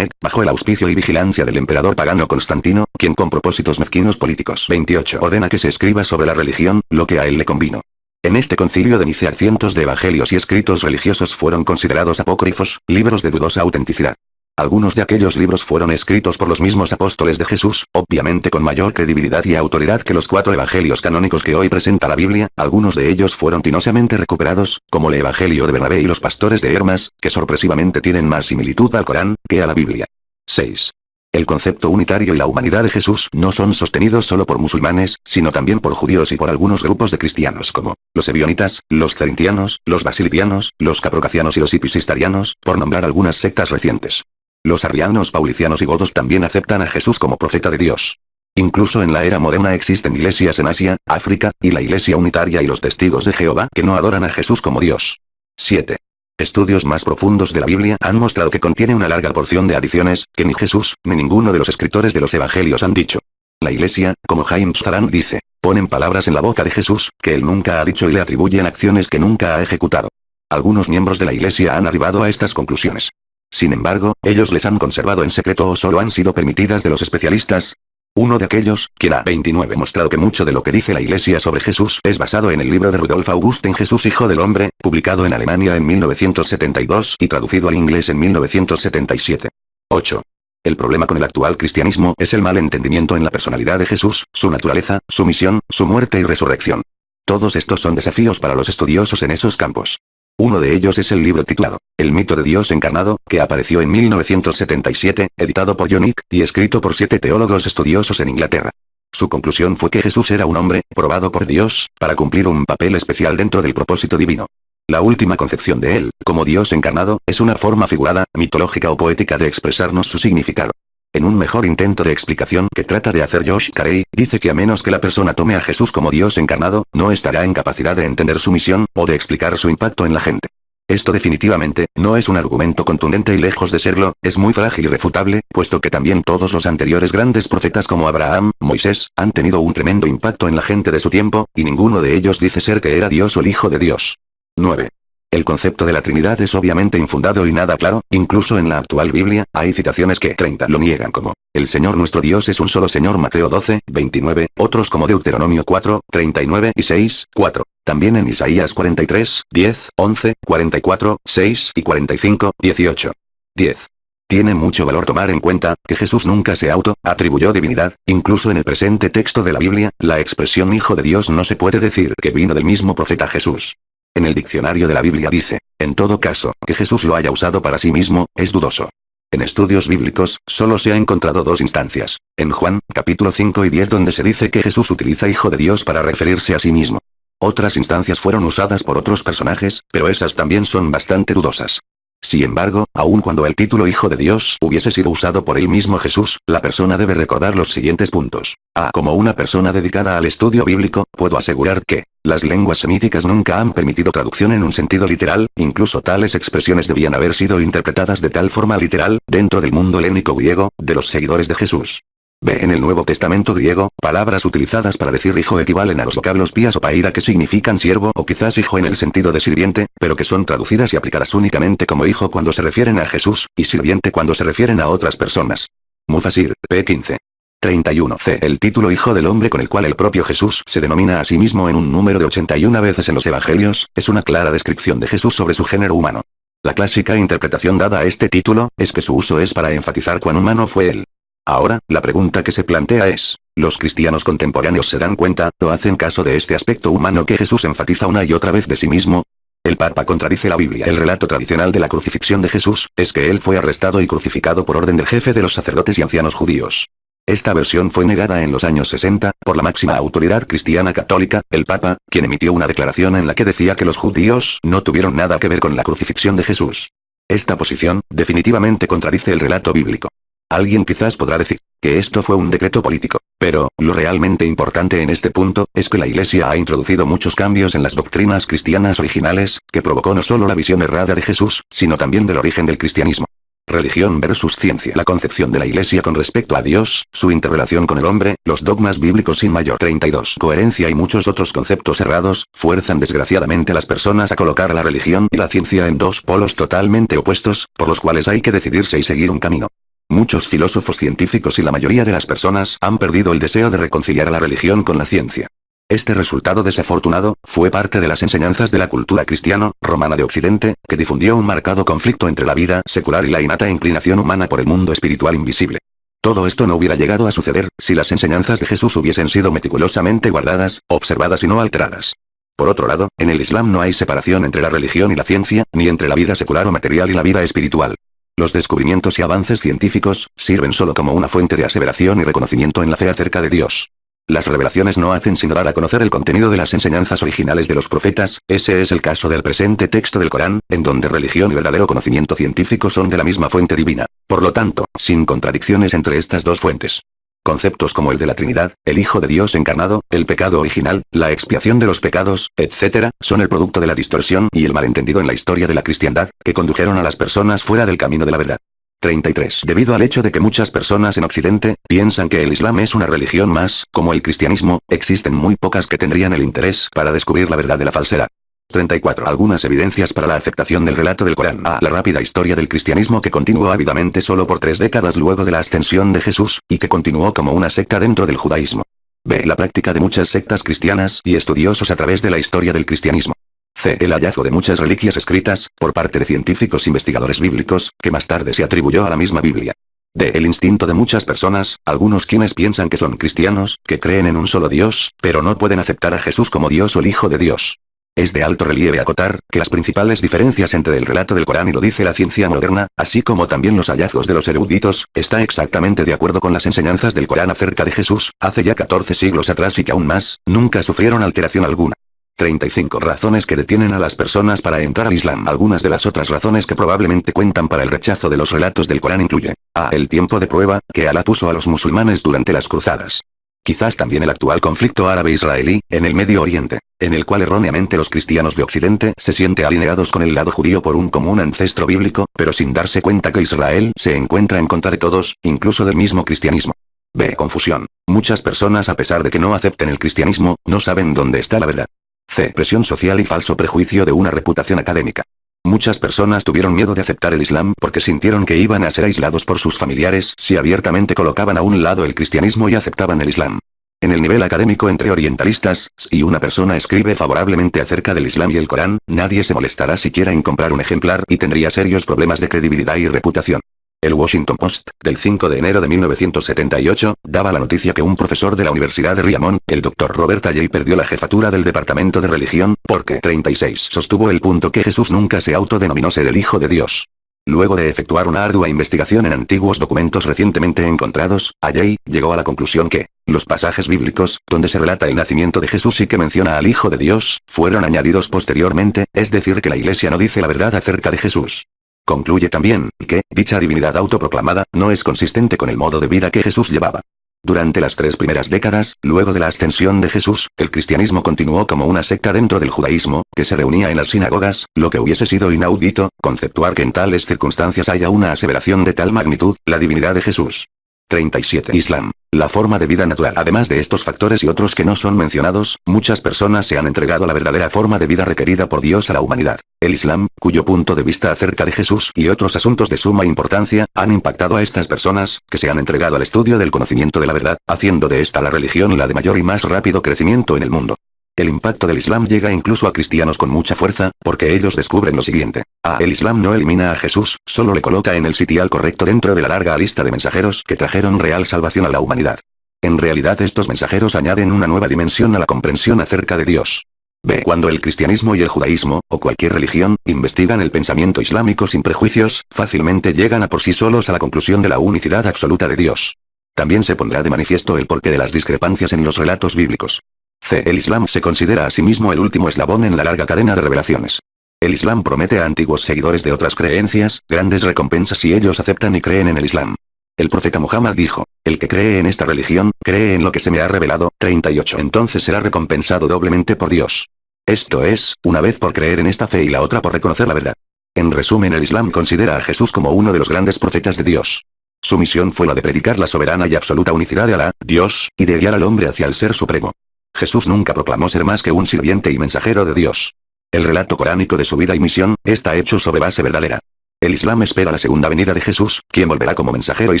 Speaker 2: Bajo el auspicio y vigilancia del emperador pagano Constantino, quien con propósitos mezquinos políticos 28 ordena que se escriba sobre la religión, lo que a él le convino. En este concilio de Nicea cientos de evangelios y escritos religiosos fueron considerados apócrifos, libros de dudosa autenticidad. Algunos de aquellos libros fueron escritos por los mismos apóstoles de Jesús, obviamente con mayor credibilidad y autoridad que los 4 evangelios canónicos que hoy presenta la Biblia. Algunos de ellos fueron tinosamente recuperados, como el Evangelio de Bernabé y los pastores de Hermas, que sorpresivamente tienen más similitud al Corán que a la Biblia. 6. El concepto unitario y la humanidad de Jesús no son sostenidos solo por musulmanes, sino también por judíos y por algunos grupos de cristianos como los ebionitas, los cerintianos, los basilidianos, los caprocacianos y los hipisistarianos, por nombrar algunas sectas recientes. Los arrianos, paulicianos y godos también aceptan a Jesús como profeta de Dios. Incluso en la era moderna existen iglesias en Asia, África, y la Iglesia Unitaria y los Testigos de Jehová que no adoran a Jesús como Dios. 7. Estudios más profundos de la Biblia han mostrado que contiene una larga porción de adiciones, que ni Jesús, ni ninguno de los escritores de los evangelios han dicho. La Iglesia, como Jaime Zaran dice, ponen palabras en la boca de Jesús, que él nunca ha dicho y le atribuyen acciones que nunca ha ejecutado. Algunos miembros de la Iglesia han arribado a estas conclusiones. Sin embargo, ellos les han conservado en secreto o solo han sido permitidas de los especialistas. Uno de aquellos, quien ha 29 mostrado que mucho de lo que dice la Iglesia sobre Jesús es basado en el libro de Rudolf Augustin Jesús Hijo del Hombre, publicado en Alemania en 1972 y traducido al inglés en 1977. 8. El problema con el actual cristianismo es el mal entendimiento en la personalidad de Jesús, su naturaleza, su misión, su muerte y resurrección. Todos estos son desafíos para los estudiosos en esos campos. Uno de ellos es el libro titulado El mito de Dios encarnado, que apareció en 1977, editado por John Icke, y escrito por 7 teólogos estudiosos en Inglaterra. Su conclusión fue que Jesús era un hombre, probado por Dios, para cumplir un papel especial dentro del propósito divino. La última concepción de él, como Dios encarnado, es una forma figurada, mitológica o poética de expresarnos su significado. En un mejor intento de explicación que trata de hacer Josh Carey, dice que a menos que la persona tome a Jesús como Dios encarnado, no estará en capacidad de entender su misión, o de explicar su impacto en la gente. Esto definitivamente, no es un argumento contundente y lejos de serlo, es muy frágil y refutable, puesto que también todos los anteriores grandes profetas como Abraham, Moisés, han tenido un tremendo impacto en la gente de su tiempo, y ninguno de ellos dice ser que era Dios o el Hijo de Dios. 9. El concepto de la Trinidad es obviamente infundado y nada claro, incluso en la actual Biblia, hay citaciones que 30 lo niegan como, el Señor nuestro Dios es un solo Señor Mateo 12, 29, otros como Deuteronomio 4, 39 y 6, 4. También en Isaías 43, 10, 11, 44, 6 y 45, 18. 10. Tiene mucho valor tomar en cuenta que Jesús nunca se atribuyó divinidad, incluso en el presente texto de la Biblia, la expresión Hijo de Dios no se puede decir que vino del mismo profeta Jesús. En el diccionario de la Biblia dice, en todo caso, que Jesús lo haya usado para sí mismo, es dudoso. En estudios bíblicos, solo se ha encontrado 2 instancias. En Juan, capítulo 5 y 10 donde se dice que Jesús utiliza Hijo de Dios para referirse a sí mismo. Otras instancias fueron usadas por otros personajes, pero esas también son bastante dudosas. Sin embargo, aun cuando el título Hijo de Dios hubiese sido usado por el mismo Jesús, la persona debe recordar los siguientes puntos. Como una persona dedicada al estudio bíblico, puedo asegurar que las lenguas semíticas nunca han permitido traducción en un sentido literal, incluso tales expresiones debían haber sido interpretadas de tal forma literal, dentro del mundo helénico griego, de los seguidores de Jesús. En el Nuevo Testamento griego, palabras utilizadas para decir hijo equivalen a los vocablos pías o paira que significan siervo o quizás hijo en el sentido de sirviente, pero que son traducidas y aplicadas únicamente como hijo cuando se refieren a Jesús, y sirviente cuando se refieren a otras personas. Mufasir, p. 15. 31c. El título Hijo del Hombre con el cual el propio Jesús se denomina a sí mismo en un número de 81 veces en los Evangelios, es una clara descripción de Jesús sobre su género humano. La clásica interpretación dada a este título, es que su uso es para enfatizar cuán humano fue él. Ahora, la pregunta que se plantea es, ¿los cristianos contemporáneos se dan cuenta, o hacen caso de este aspecto humano que Jesús enfatiza una y otra vez de sí mismo? El Papa contradice la Biblia. El relato tradicional de la crucifixión de Jesús, es que él fue arrestado y crucificado por orden del jefe de los sacerdotes y ancianos judíos. Esta versión fue negada en los años 60, por la máxima autoridad cristiana católica, el Papa, quien emitió una declaración en la que decía que los judíos no tuvieron nada que ver con la crucifixión de Jesús. Esta posición, definitivamente contradice el relato bíblico. Alguien quizás podrá decir que esto fue un decreto político, pero lo realmente importante en este punto es que la Iglesia ha introducido muchos cambios en las doctrinas cristianas originales, que provocó no solo la visión errada de Jesús, sino también del origen del cristianismo. Religión versus ciencia. La concepción de la Iglesia con respecto a Dios, su interrelación con el hombre, los dogmas bíblicos sin mayor 32. Coherencia y muchos otros conceptos errados, fuerzan desgraciadamente a las personas a colocar la religión y la ciencia en dos polos totalmente opuestos, por los cuales hay que decidirse y seguir un camino. Muchos filósofos científicos y la mayoría de las personas han perdido el deseo de reconciliar a la religión con la ciencia. Este resultado desafortunado, fue parte de las enseñanzas de la cultura cristiano-romana de Occidente, que difundió un marcado conflicto entre la vida secular y la innata inclinación humana por el mundo espiritual invisible. Todo esto no hubiera llegado a suceder, si las enseñanzas de Jesús hubiesen sido meticulosamente guardadas, observadas y no alteradas. Por otro lado, en el Islam no hay separación entre la religión y la ciencia, ni entre la vida secular o material y la vida espiritual. Los descubrimientos y avances científicos, sirven solo como una fuente de aseveración y reconocimiento en la fe acerca de Dios. Las revelaciones no hacen sino dar a conocer el contenido de las enseñanzas originales de los profetas, ese es el caso del presente texto del Corán, en donde religión y verdadero conocimiento científico son de la misma fuente divina, por lo tanto, sin contradicciones entre estas dos fuentes. Conceptos como el de la Trinidad, el Hijo de Dios encarnado, el pecado original, la expiación de los pecados, etc., son el producto de la distorsión y el malentendido en la historia de la cristiandad, que condujeron a las personas fuera del camino de la verdad. 33. Debido al hecho de que muchas personas en Occidente, piensan que el Islam es una religión más, como el cristianismo, existen muy pocas que tendrían el interés para descubrir la verdad de la falsedad. 34. Algunas evidencias para la aceptación del relato del Corán. La rápida historia del cristianismo que continuó ávidamente solo por 3 décadas luego de la ascensión de Jesús, y que continuó como una secta dentro del judaísmo. B. La práctica de muchas sectas cristianas y estudiosos a través de la historia del cristianismo. C. El hallazgo de muchas reliquias escritas, por parte de científicos investigadores bíblicos, que más tarde se atribuyó a la misma Biblia. D. El instinto de muchas personas, algunos quienes piensan que son cristianos, que creen en un solo Dios, pero no pueden aceptar a Jesús como Dios o el Hijo de Dios. Es de alto relieve acotar, que las principales diferencias entre el relato del Corán y lo dice la ciencia moderna, así como también los hallazgos de los eruditos, está exactamente de acuerdo con las enseñanzas del Corán acerca de Jesús, hace ya 14 siglos atrás y que aún más, nunca sufrieron alteración alguna. 35 razones que detienen a las personas para entrar al Islam. Algunas de las otras razones que probablemente cuentan para el rechazo de los relatos del Corán incluye el tiempo de prueba, que Alá puso a los musulmanes durante las cruzadas. Quizás también el actual conflicto árabe-israelí, en el Medio Oriente, en el cual erróneamente los cristianos de Occidente se sienten alineados con el lado judío por un común ancestro bíblico, pero sin darse cuenta que Israel se encuentra en contra de todos, incluso del mismo cristianismo. B. Confusión. Muchas personas a pesar de que no acepten el cristianismo, no saben dónde está la verdad. C. Presión social y falso prejuicio de una reputación académica. Muchas personas tuvieron miedo de aceptar el Islam porque sintieron que iban a ser aislados por sus familiares si abiertamente colocaban a un lado el cristianismo y aceptaban el Islam. En el nivel académico entre orientalistas, si una persona escribe favorablemente acerca del Islam y el Corán, nadie se molestará siquiera en comprar un ejemplar y tendría serios problemas de credibilidad y reputación. El Washington Post, del 5 de enero de 1978, daba la noticia que un profesor de la Universidad de Riamón, el Dr. Robert Alley, perdió la jefatura del Departamento de Religión, porque 36 sostuvo el punto que Jesús nunca se autodenominó ser el Hijo de Dios. Luego de efectuar una ardua investigación en antiguos documentos recientemente encontrados, Alley llegó a la conclusión que los pasajes bíblicos, donde se relata el nacimiento de Jesús y que menciona al Hijo de Dios, fueron añadidos posteriormente, es decir que la Iglesia no dice la verdad acerca de Jesús. Concluye también que dicha divinidad autoproclamada no es consistente con el modo de vida que Jesús llevaba. Durante las 3 primeras décadas, luego de la ascensión de Jesús, el cristianismo continuó como una secta dentro del judaísmo, que se reunía en las sinagogas, lo que hubiese sido inaudito, conceptuar que en tales circunstancias haya una aseveración de tal magnitud, la divinidad de Jesús. 37. Islam. La forma de vida natural. Además de estos factores y otros que no son mencionados, muchas personas se han entregado a la verdadera forma de vida requerida por Dios a la humanidad. El Islam, cuyo punto de vista acerca de Jesús y otros asuntos de suma importancia, han impactado a estas personas, que se han entregado al estudio del conocimiento de la verdad, haciendo de esta la religión la de mayor y más rápido crecimiento en el mundo. El impacto del Islam llega incluso a cristianos con mucha fuerza, porque ellos descubren lo siguiente. El Islam no elimina a Jesús, solo le coloca en el sitial correcto dentro de la larga lista de mensajeros que trajeron real salvación a la humanidad. En realidad estos mensajeros añaden una nueva dimensión a la comprensión acerca de Dios. B. Cuando el cristianismo y el judaísmo, o cualquier religión, investigan el pensamiento islámico sin prejuicios, fácilmente llegan a por sí solos a la conclusión de la unicidad absoluta de Dios. También se pondrá de manifiesto el porqué de las discrepancias en los relatos bíblicos. C. El Islam se considera a sí mismo el último eslabón en la larga cadena de revelaciones. El Islam promete a antiguos seguidores de otras creencias, grandes recompensas si ellos aceptan y creen en el Islam. El profeta Muhammad dijo, el que cree en esta religión, cree en lo que se me ha revelado, 38. Entonces será recompensado doblemente por Dios. Esto es, una vez por creer en esta fe y la otra por reconocer la verdad. En resumen, el Islam considera a Jesús como uno de los grandes profetas de Dios. Su misión fue la de predicar la soberana y absoluta unicidad de Alá, Dios, y de guiar al hombre hacia el Ser Supremo. Jesús nunca proclamó ser más que un sirviente y mensajero de Dios. El relato coránico de su vida y misión, está hecho sobre base verdadera. El Islam espera la segunda venida de Jesús, quien volverá como mensajero y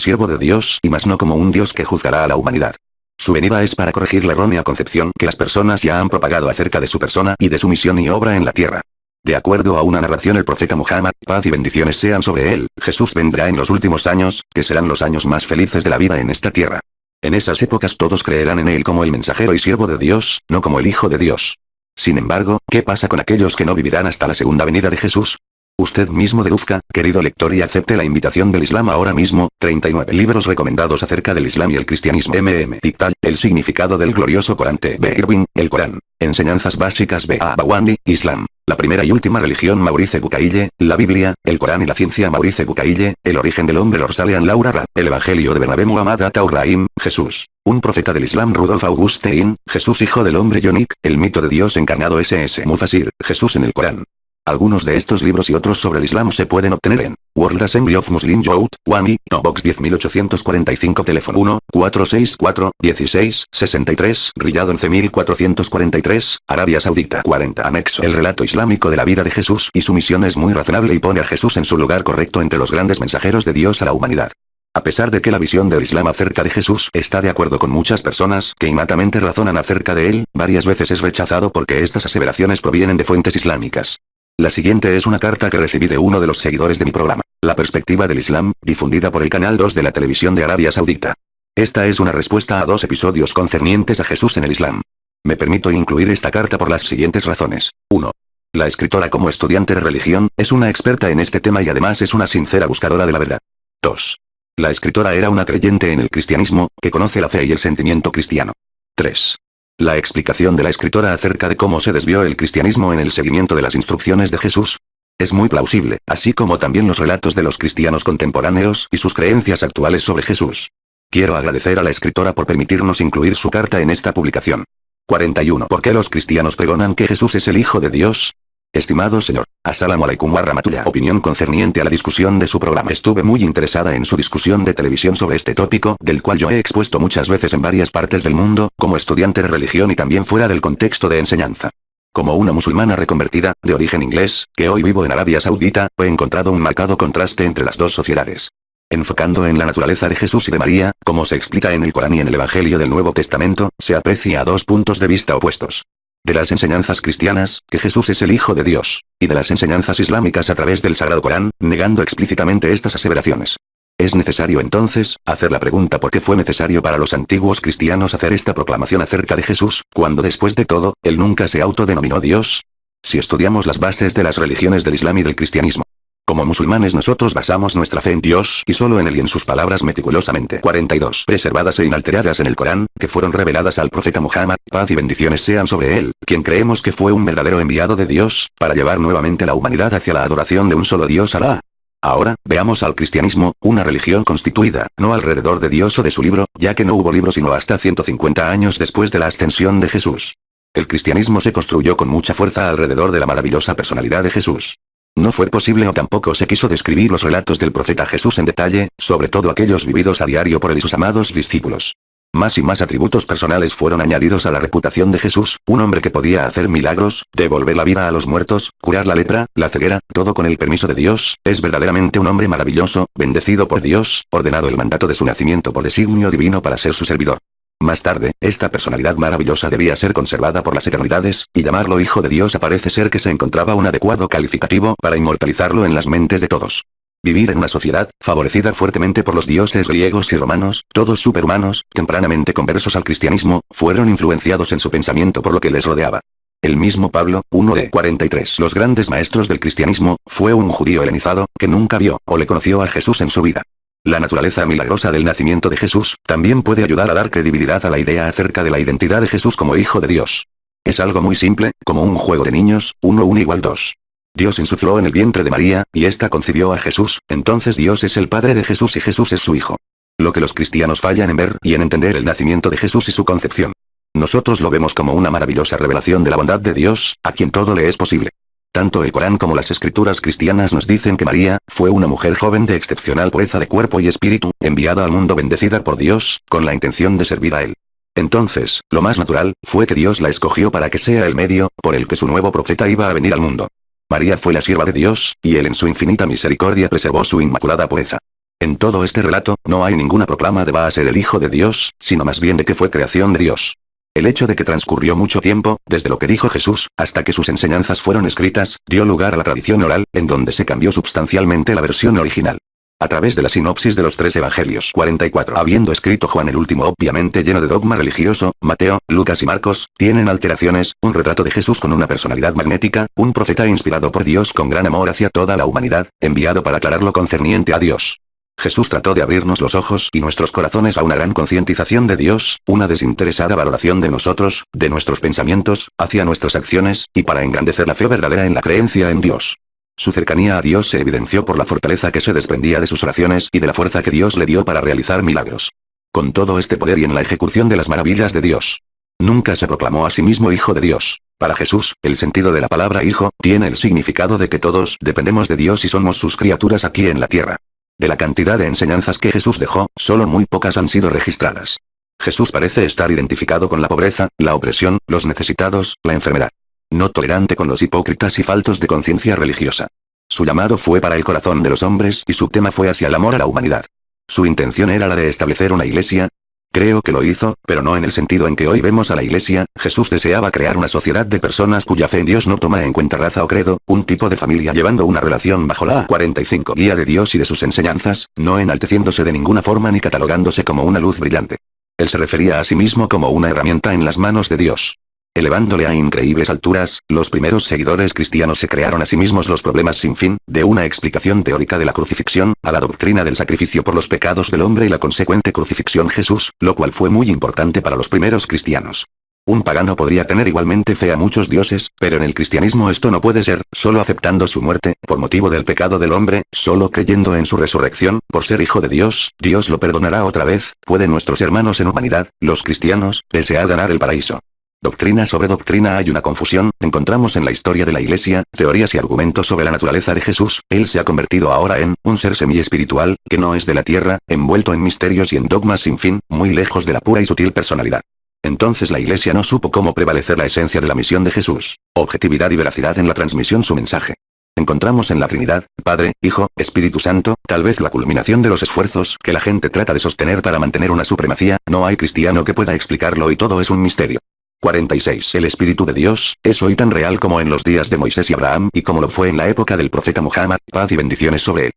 Speaker 2: siervo de Dios, y más no como un Dios que juzgará a la humanidad. Su venida es para corregir la errónea concepción que las personas ya han propagado acerca de su persona y de su misión y obra en la tierra. De acuerdo a una narración el profeta Muhammad, paz y bendiciones sean sobre él, Jesús vendrá en los últimos años, que serán los años más felices de la vida en esta tierra. En esas épocas todos creerán en él como el mensajero y siervo de Dios, no como el Hijo de Dios. Sin embargo, ¿qué pasa con aquellos que no vivirán hasta la segunda venida de Jesús? Usted mismo deduzca, querido lector, y acepte la invitación del Islam ahora mismo. 39 libros recomendados acerca del Islam y el cristianismo. Dictal, el significado del glorioso Corán. B. Irwin, el Corán. Enseñanzas básicas. B. A. Bawandi, Islam. La primera y última religión. Maurice Bucaille, la Biblia, el Corán y la ciencia. Maurice Bucaille, el origen del hombre. Lorsalian Laura Ra, el Evangelio de Bernabé. Muhammad At-Taura'im, Jesús, un profeta del Islam. Rudolf Augustin, Jesús hijo del hombre. Yonik, el mito de Dios encarnado. S.S. Mufasir, Jesús en el Corán. Algunos de estos libros y otros sobre el Islam se pueden obtener en World Assembly of Muslim Youth, 1 No Box 10845. Teléfono 1-464-16-63. Riyadh 11443, Arabia Saudita. 40. Anexo. El relato islámico de la vida de Jesús y su misión es muy razonable y pone a Jesús en su lugar correcto entre los grandes mensajeros de Dios a la humanidad. A pesar de que la visión del Islam acerca de Jesús está de acuerdo con muchas personas que innatamente razonan acerca de él, varias veces es rechazado porque estas aseveraciones provienen de fuentes islámicas. La siguiente es una carta que recibí de uno de los seguidores de mi programa, La Perspectiva del Islam, difundida por el Canal 2 de la televisión de Arabia Saudita. Esta es una respuesta a 2 episodios concernientes a Jesús en el Islam. Me permito incluir esta carta por las siguientes razones. 1. La escritora, como estudiante de religión, es una experta en este tema y además es una sincera buscadora de la verdad. 2. La escritora era una creyente en el cristianismo, que conoce la fe y el sentimiento cristiano. 3. La explicación de la escritora acerca de cómo se desvió el cristianismo en el seguimiento de las instrucciones de Jesús es muy plausible, así como también los relatos de los cristianos contemporáneos y sus creencias actuales sobre Jesús. Quiero agradecer a la escritora por permitirnos incluir su carta en esta publicación. 41. ¿Por qué los cristianos pregonan que Jesús es el Hijo de Dios? Estimado señor, Assalamu alaikum wa rahmatullah. Opinión concerniente a la discusión de su programa. Estuve muy interesada en su discusión de televisión sobre este tópico, del cual yo he expuesto muchas veces en varias partes del mundo, como estudiante de religión y también fuera del contexto de enseñanza. Como una musulmana reconvertida, de origen inglés, que hoy vivo en Arabia Saudita, he encontrado un marcado contraste entre las dos sociedades. Enfocando en la naturaleza de Jesús y de María, como se explica en el Corán y en el Evangelio del Nuevo Testamento, se aprecia a 2 puntos de vista opuestos. De las enseñanzas cristianas, que Jesús es el Hijo de Dios, y de las enseñanzas islámicas a través del Sagrado Corán, negando explícitamente estas aseveraciones. Es necesario entonces, hacer la pregunta por qué fue necesario para los antiguos cristianos hacer esta proclamación acerca de Jesús, cuando después de todo, él nunca se autodenominó Dios. Si estudiamos las bases de las religiones del Islam y del cristianismo, Como musulmanes nosotros basamos nuestra fe en Dios y solo en Él y en sus palabras meticulosamente 42 preservadas e inalteradas en el Corán, que fueron reveladas al profeta Muhammad, paz y bendiciones sean sobre él, quien creemos que fue un verdadero enviado de Dios, para llevar nuevamente a la humanidad hacia la adoración de un solo Dios, Alá. Ahora, veamos al cristianismo, una religión constituida, no alrededor de Dios o de su libro, ya que no hubo libro sino hasta 150 años después de la ascensión de Jesús. El cristianismo se construyó con mucha fuerza alrededor de la maravillosa personalidad de Jesús. No fue posible o tampoco se quiso describir los relatos del profeta Jesús en detalle, sobre todo aquellos vividos a diario por él y sus amados discípulos. Más y más atributos personales fueron añadidos a la reputación de Jesús, un hombre que podía hacer milagros, devolver la vida a los muertos, curar la lepra, la ceguera, todo con el permiso de Dios, es verdaderamente un hombre maravilloso, bendecido por Dios, ordenado el mandato de su nacimiento por designio divino para ser su servidor. Más tarde, esta personalidad maravillosa debía ser conservada por las eternidades, y llamarlo Hijo de Dios parece ser que se encontraba un adecuado calificativo para inmortalizarlo en las mentes de todos. Vivir en una sociedad, favorecida fuertemente por los dioses griegos y romanos, todos superhumanos, tempranamente conversos al cristianismo, fueron influenciados en su pensamiento por lo que les rodeaba. El mismo Pablo, 1 de 43, los grandes maestros del cristianismo, fue un judío helenizado, que nunca vio o le conoció a Jesús en su vida. La naturaleza milagrosa del nacimiento de Jesús, también puede ayudar a dar credibilidad a la idea acerca de la identidad de Jesús como Hijo de Dios. Es algo muy simple, como un juego de niños, 1 = 2. Dios insufló en el vientre de María, y ésta concibió a Jesús, entonces Dios es el Padre de Jesús y Jesús es su Hijo. Lo que los cristianos fallan en ver y en entender el nacimiento de Jesús y su concepción. Nosotros lo vemos como una maravillosa revelación de la bondad de Dios, a quien todo le es posible. Tanto el Corán como las escrituras cristianas nos dicen que María, fue una mujer joven de excepcional pureza de cuerpo y espíritu, enviada al mundo bendecida por Dios, con la intención de servir a Él. Entonces, lo más natural, fue que Dios la escogió para que sea el medio, por el que su nuevo profeta iba a venir al mundo. María fue la sierva de Dios, y Él en su infinita misericordia preservó su inmaculada pureza. En todo este relato, no hay ninguna proclama de va a ser el Hijo de Dios, sino más bien de que fue creación de Dios. El hecho de que transcurrió mucho tiempo, desde lo que dijo Jesús, hasta que sus enseñanzas fueron escritas, dio lugar a la tradición oral, en donde se cambió substancialmente la versión original. A través de la sinopsis de los 3 evangelios 44, habiendo escrito Juan el último obviamente lleno de dogma religioso, Mateo, Lucas y Marcos, tienen alteraciones, un retrato de Jesús con una personalidad magnética, un profeta inspirado por Dios con gran amor hacia toda la humanidad, enviado para aclarar lo concerniente a Dios. Jesús trató de abrirnos los ojos y nuestros corazones a una gran concientización de Dios, una desinteresada valoración de nosotros, de nuestros pensamientos, hacia nuestras acciones, y para engrandecer la fe verdadera en la creencia en Dios. Su cercanía a Dios se evidenció por la fortaleza que se desprendía de sus oraciones y de la fuerza que Dios le dio para realizar milagros. Con todo este poder y en la ejecución de las maravillas de Dios. Nunca se proclamó a sí mismo Hijo de Dios. Para Jesús, el sentido de la palabra hijo, tiene el significado de que todos dependemos de Dios y somos sus criaturas aquí en la tierra. De la cantidad de enseñanzas que Jesús dejó, solo muy pocas han sido registradas. Jesús parece estar identificado con la pobreza, la opresión, los necesitados, la enfermedad. No tolerante con los hipócritas y faltos de conciencia religiosa. Su llamado fue para el corazón de los hombres y su tema fue hacia el amor a la humanidad. Su intención era la de establecer una iglesia. Creo que lo hizo, pero no en el sentido en que hoy vemos a la iglesia. Jesús deseaba crear una sociedad de personas cuya fe en Dios no toma en cuenta raza o credo, un tipo de familia llevando una relación bajo la 45 guía de Dios y de sus enseñanzas, no enalteciéndose de ninguna forma ni catalogándose como una luz brillante. Él se refería a sí mismo como una herramienta en las manos de Dios. Elevándole a increíbles alturas, los primeros seguidores cristianos se crearon a sí mismos los problemas sin fin, de una explicación teórica de la crucifixión, a la doctrina del sacrificio por los pecados del hombre y la consecuente crucifixión Jesús, lo cual fue muy importante para los primeros cristianos. Un pagano podría tener igualmente fe a muchos dioses, pero en el cristianismo esto no puede ser, solo aceptando su muerte, por motivo del pecado del hombre, solo creyendo en su resurrección, por ser hijo de Dios, Dios lo perdonará otra vez, pueden nuestros hermanos en humanidad, los cristianos, desear ganar el paraíso. Doctrina sobre doctrina hay una confusión, encontramos en la historia de la Iglesia, teorías y argumentos sobre la naturaleza de Jesús, Él se ha convertido ahora en, un ser semi-espiritual, que no es de la tierra, envuelto en misterios y en dogmas sin fin, muy lejos de la pura y sutil personalidad. Entonces la Iglesia no supo cómo prevalecer la esencia de la misión de Jesús, objetividad y veracidad en la transmisión su mensaje. Encontramos en la Trinidad, Padre, Hijo, Espíritu Santo, tal vez la culminación de los esfuerzos que la gente trata de sostener para mantener una supremacía, no hay cristiano que pueda explicarlo y todo es un misterio. 46. El Espíritu de Dios, es hoy tan real como en los días de Moisés y Abraham y como lo fue en la época del profeta Muhammad, paz y bendiciones sobre él.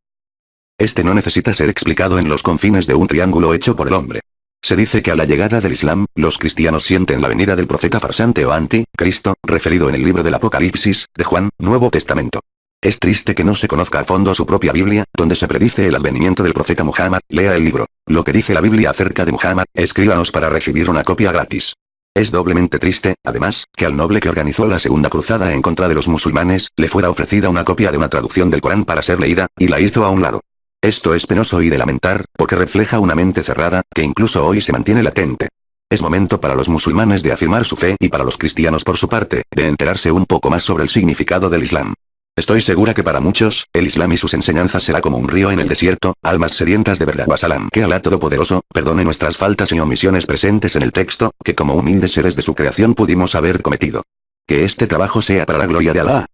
Speaker 2: Este no necesita ser explicado en los confines de un triángulo hecho por el hombre. Se dice que a la llegada del Islam, los cristianos sienten la venida del profeta farsante o anti-Cristo, referido en el libro del Apocalipsis, de Juan, Nuevo Testamento. Es triste que no se conozca a fondo su propia Biblia, donde se predice el advenimiento del profeta Muhammad. Lea el libro. Lo que dice la Biblia acerca de Muhammad, escríbanos para recibir una copia gratis. Es doblemente triste, además, que al noble que organizó la segunda cruzada en contra de los musulmanes, le fuera ofrecida una copia de una traducción del Corán para ser leída, y la hizo a un lado. Esto es penoso y de lamentar, porque refleja una mente cerrada, que incluso hoy se mantiene latente. Es momento para los musulmanes de afirmar su fe y para los cristianos por su parte, de enterarse un poco más sobre el significado del Islam. Estoy segura que para muchos, el Islam y sus enseñanzas será como un río en el desierto, almas sedientas de verdad. Wasalam. Que Alá Todopoderoso, perdone nuestras faltas y omisiones presentes en el texto, que como humildes seres de su creación pudimos haber cometido. Que este trabajo sea para la gloria de Alá.